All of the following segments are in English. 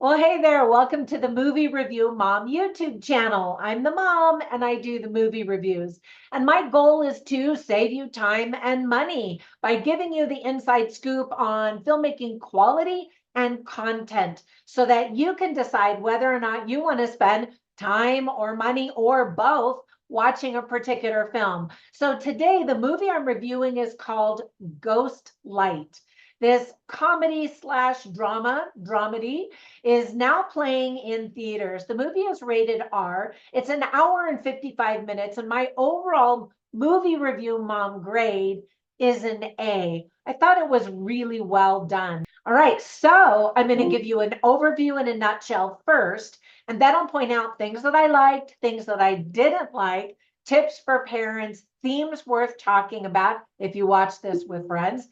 Well, hey there. Welcome to the Movie Review Mom YouTube channel. I'm the mom and I do the movie reviews. And my goal is to save you time and money by giving you the inside scoop on filmmaking quality and content so that you can decide whether or not you want to spend time or money or both watching a particular film. So today, the movie I'm reviewing is called Ghostlight. This comedy slash dramedy is now playing in theaters. The movie is rated R. It's an hour and 55 minutes, and my overall movie review mom grade is an A. I thought it was really well done. All right, so I'm going to give you an overview in a nutshell first, and then I'll point out things that I liked, things that I didn't like, tips for parents, themes worth talking about if you watch this with friends,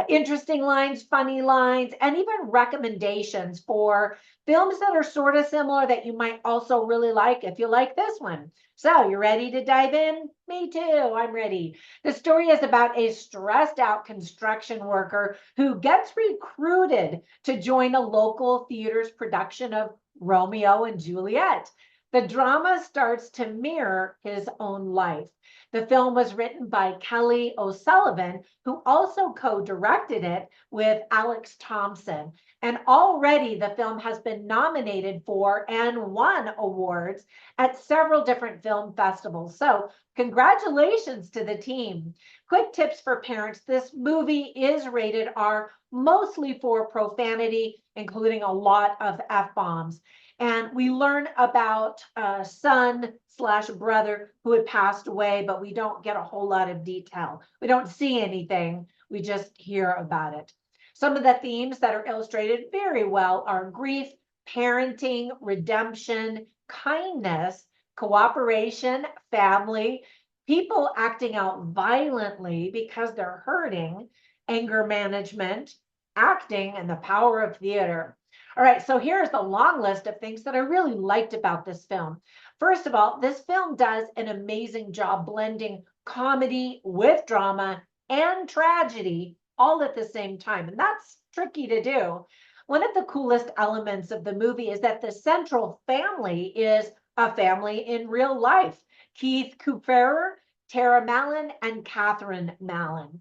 interesting lines, funny lines, and even recommendations for films that are sort of similar that you might also really like if you like this one. So, you ready to dive in? Me too, I'm ready. The story is about a stressed out construction worker who gets recruited to join a local theater's production of Romeo and Juliet. The drama starts to mirror his own life. The film was written by Kelly O'Sullivan, who also co-directed it with Alex Thompson. And already the film has been nominated for and won awards at several different film festivals. So congratulations to the team. Quick tips for parents. This movie is rated R, mostly for profanity, including a lot of F-bombs. And we learn about a son slash brother who had passed away, but we don't get a whole lot of detail. We don't see anything, we just hear about it. Some of the themes that are illustrated very well are grief, parenting, redemption, kindness, cooperation, family, people acting out violently because they're hurting, anger management, acting, and the power of theater. All right, so here's the long list of things that I really liked about this film. First of all, this film does an amazing job blending comedy with drama and tragedy all at the same time, and that's tricky to do. One of the coolest elements of the movie is that the central family is a family in real life. Keith Cooper, Tara Mallon, and Catherine Mallon.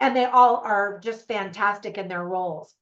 And they all are just fantastic in their roles.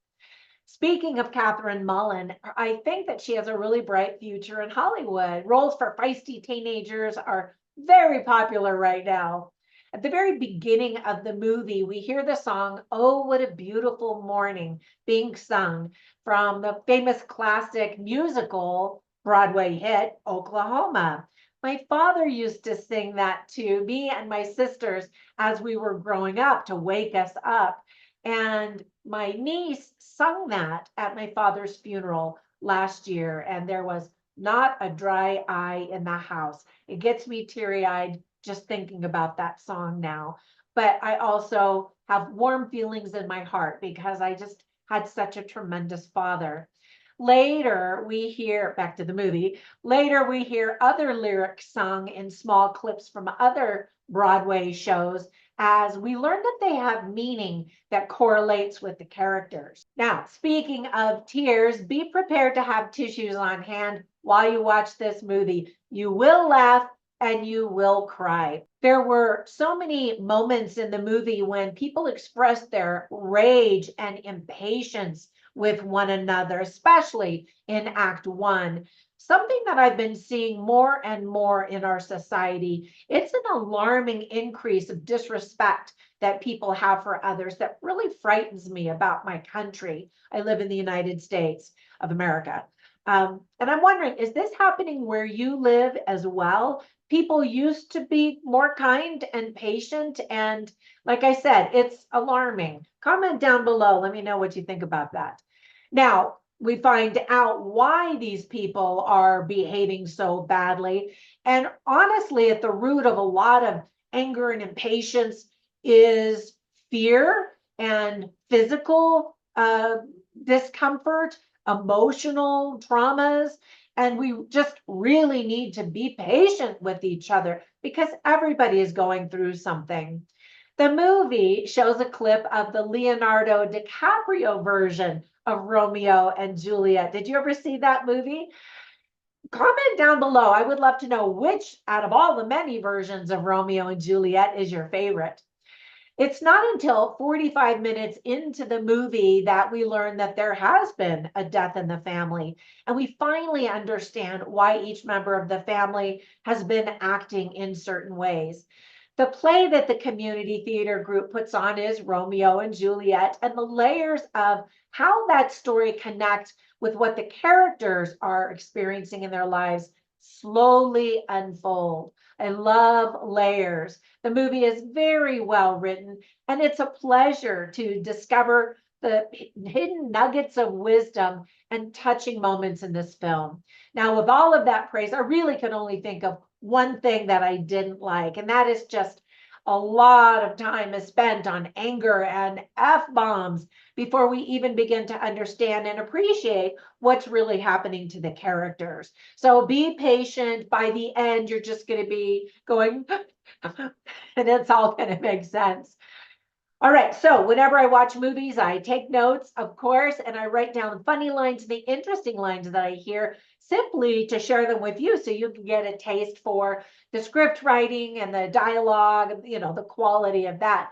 Speaking of Catherine Mullen, I think that she has a really bright future in Hollywood. Roles for feisty teenagers are very popular right now. At the very beginning of the movie, we hear the song, "Oh, What a Beautiful Morning," being sung from the famous classic musical Broadway hit, Oklahoma. My father used to sing that to me and my sisters as we were growing up to wake us up. And my niece sung that at my father's funeral last year, and there was not a dry eye in the house. It gets me teary-eyed just thinking about that song now. But I also have warm feelings in my heart because I just had such a tremendous father. Later, we hear, back to the movie, later we hear other lyrics sung in small clips from other Broadway shows as we learn that they have meaning that correlates with the characters. Now, speaking of tears, be prepared to have tissues on hand while you watch this movie. You will laugh and you will cry. There were so many moments in the movie when people expressed their rage and impatience with one another, especially in Act 1. Something that I've been seeing more and more in our society, it's an alarming increase of disrespect that people have for others that really frightens me about my country. I live in the United States of America. And I'm wondering, is this happening where you live as well? People used to be more kind and patient. And like I said, it's alarming. Comment down below. Let me know what you think about that. Now, we find out why these people are behaving so badly. And honestly, at the root of a lot of anger and impatience is fear and physical discomfort, emotional traumas. And we just really need to be patient with each other because everybody is going through something. The movie shows a clip of the Leonardo DiCaprio version of Romeo and Juliet. Did you ever see that movie? Comment down below. I would love to know which out of all the many versions of Romeo and Juliet is your favorite. It's not until 45 minutes into the movie that we learn that there has been a death in the family. And we finally understand why each member of the family has been acting in certain ways. The play that the community theater group puts on is Romeo and Juliet, and the layers of how that story connects with what the characters are experiencing in their lives slowly unfold. I love layers. The movie is very well written, and it's a pleasure to discover the hidden nuggets of wisdom and touching moments in this film. Now, with all of that praise, I really can only think of one thing that I didn't like, and that is just a lot of time is spent on anger and F-bombs before we even begin to understand and appreciate what's really happening to the characters. So be patient. By the end, you're just going to be going, and it's all going to make sense. All right, so whenever I watch movies, I take notes, of course, and I write down the funny lines and the interesting lines that I hear simply to share them with you so you can get a taste for the script writing and the dialogue, the quality of that.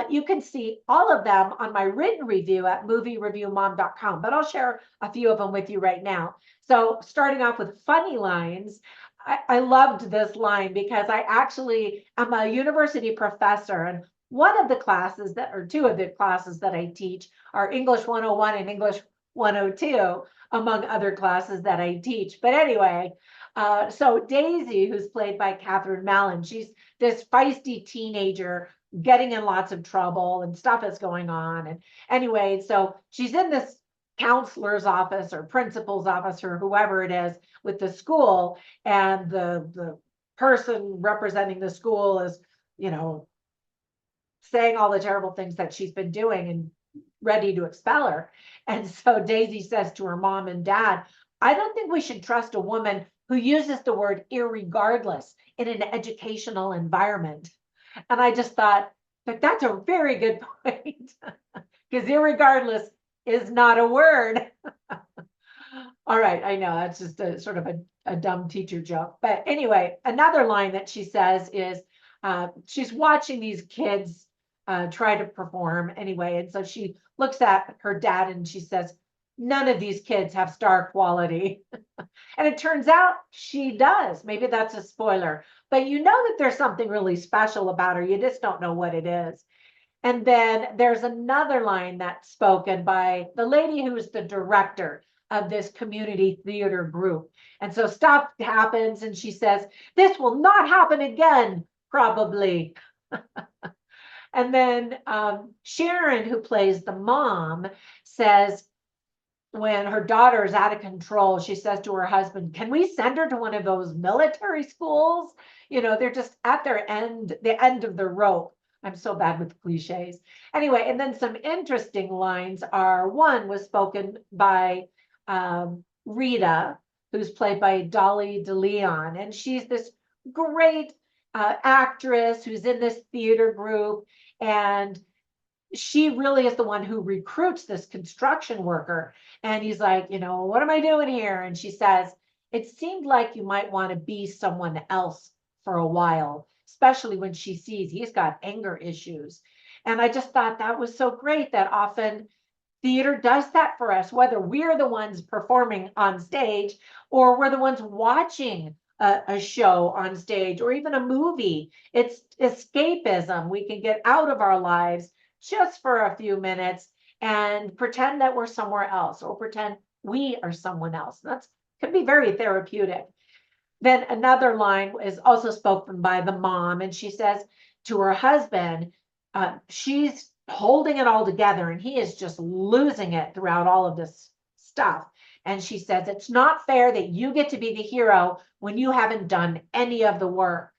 You can see all of them on my written review at moviereviewmom.com, but I'll share a few of them with you right now. So starting off with funny lines, I loved this line because I actually am a university professor, and one of the classes or two of the classes that I teach are English 101 and English 102, among other classes that I teach. But anyway, so Daisy, who's played by Catherine Mallon, she's this feisty teenager getting in lots of trouble and stuff is going on. And anyway, so she's in this counselor's office or principal's office or whoever it is with the school, and the person representing the school is, saying all the terrible things that she's been doing and ready to expel her. And so Daisy says to her mom and dad, I don't think we should trust a woman who uses the word irregardless in an educational environment. And I just thought that that's a very good point, because irregardless is not a word. All right, I know that's just a sort of a dumb teacher joke. But anyway, another line that she says is she's watching these kids try to perform anyway. And so she looks at her dad and she says, none of these kids have star quality. And it turns out she does. Maybe that's a spoiler, but you know that there's something really special about her. You just don't know what it is. And then there's another line that's spoken by the lady who's the director of this community theater group. And so stuff happens and she says, this will not happen again, probably. And then Sharon, who plays the mom, says, when her daughter is out of control, she says to her husband, can we send her to one of those military schools? They're just at the end of the rope. I'm so bad with cliches. Anyway, and then some interesting lines are, one was spoken by Rita, who's played by Dolly DeLeon. And she's this great actress who's in this theater group. And she really is the one who recruits this construction worker. And he's like, what am I doing here? And she says, it seemed like you might want to be someone else for a while, especially when she sees he's got anger issues. And I just thought that was so great that often theater does that for us, whether we're the ones performing on stage or we're the ones watching a show on stage or even a movie. It's escapism. We can get out of our lives just for a few minutes and pretend that we're somewhere else or pretend we are someone else. That can be very therapeutic. Then another line is also spoken by the mom, and she says to her husband, she's holding it all together and he is just losing it throughout all of this stuff. And she says, it's not fair that you get to be the hero when you haven't done any of the work.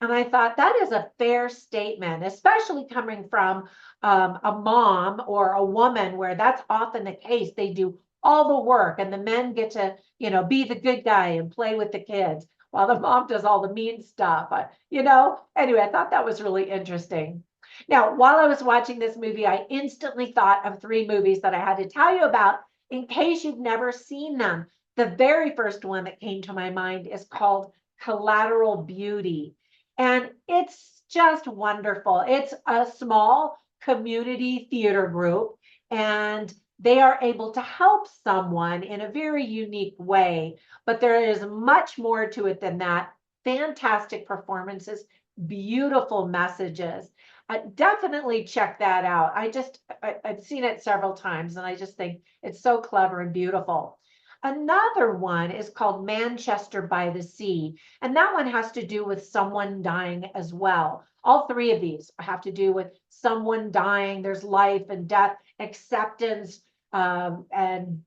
And I thought that is a fair statement, especially coming from a mom or a woman where that's often the case. They do all the work and the men get to, be the good guy and play with the kids while the mom does all the mean stuff, anyway, I thought that was really interesting. Now, while I was watching this movie, I instantly thought of three movies that I had to tell you about in case you've never seen them. The very first one that came to my mind is called Collateral Beauty, and it's just wonderful. It's a small community theater group, and they are able to help someone in a very unique way, but there is much more to it than that. Fantastic performances, beautiful messages. Definitely check that out. I've seen it several times and I just think it's so clever and beautiful. Another one is called Manchester by the Sea, and that one has to do with someone dying as well. All three of these have to do with someone dying. There's life and death, acceptance, and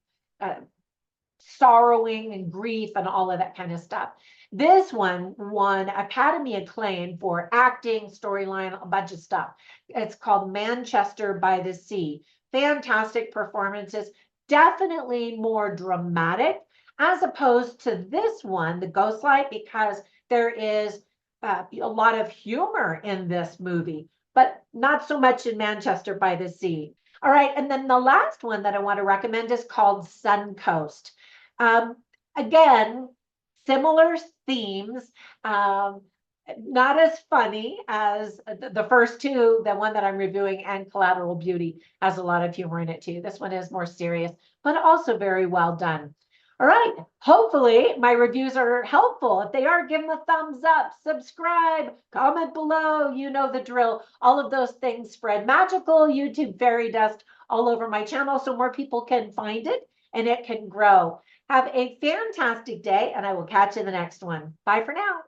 sorrowing and grief and all of that kind of stuff. This one won Academy acclaim for acting, storyline, a bunch of stuff. It's called Manchester by the Sea. Fantastic performances, definitely more dramatic as opposed to this one, the Ghostlight, because there is a lot of humor in this movie, but not so much in Manchester by the Sea. All right, and then the last one that I want to recommend is called Suncoast. Um, Again, similar themes, not as funny as the first two. The one that I'm reviewing and Collateral Beauty has a lot of humor in it too. This one is more serious, but also very well done. All right, hopefully my reviews are helpful. If they are, give them a thumbs up, subscribe, comment below, you know the drill. All of those things spread magical YouTube fairy dust all over my channel so more people can find it and it can grow. Have a fantastic day, and I will catch you in the next one. Bye for now.